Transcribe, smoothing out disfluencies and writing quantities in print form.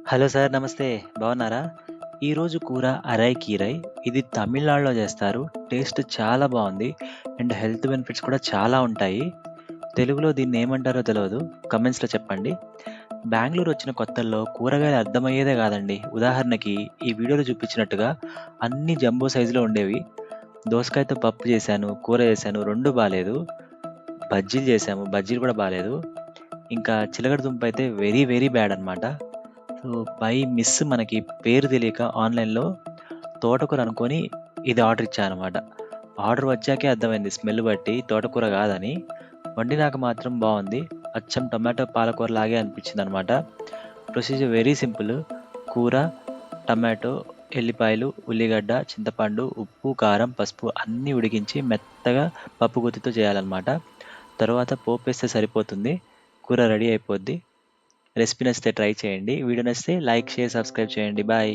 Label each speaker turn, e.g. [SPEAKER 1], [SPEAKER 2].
[SPEAKER 1] Hello sir నమస్తే. బాగున్నారా? ఈరోజు కూర అరై కీరై. ఇది తమిళనాడులో చేస్తారు. టేస్ట్ చాలా బావుంది. అండ్ హెల్త్ బెనిఫిట్స్ కూడా చాలా ఉంటాయి. తెలుగులో దీన్నేమంటారో తెలవదు. కామెంట్స్‌లో చెప్పండి. బెంగుళూరు వచ్చిన కొత్తల్లో కూరగాయలు అర్థమయ్యేదే కాదండి. ఉదాహరణకి ఈ వీడియోలో చూపించినట్టుగా అన్నీ జంబో సైజులో ఉండేవి. దోసకాయతో పప్పు చేశాను, కూర చేశాను 2 బాలేదు. బజ్జీలు చేశాము, బజ్జీలు కూడా బాలేదు. ఇంకా చిలకడ దుంప అయితే వెరీ వెరీ బ్యాడ్ అనమాట. సో, బై మిస్ మనకి పేరు తెలియక ఆన్‌లైన్‌లో తోటకూర అనుకోని ఇది ఆర్డర్ ఇచ్చాననమాట. ఆర్డర్ వచ్చాకే అర్థమైంది స్మెల్ బట్టి తోటకూర కాదని. వండినాక మాత్రం బావుంది. అచ్చం టొమాటో పాలకూరలాగే అనిపించిందనమాట. Procedure very simple. కూర, టమాటో, ఎల్లిపాయలు, ఉల్లిగడ్డ, చింతపండు, ఉప్పు, కారం, పసుపు అన్నీ ఉడికించి మెత్తగా పప్పు గుత్తితో చేయాలనమాట. తరువాత పోపేస్తే సరిపోతుంది. కూర రెడీ అయిపోద్ది. రెసిపీ నచ్చితే ట్రై చేయండి. వీడియో నచ్చితే లైక్, షేర్, సబ్స్క్రైబ్ చేయండి. బాయ్.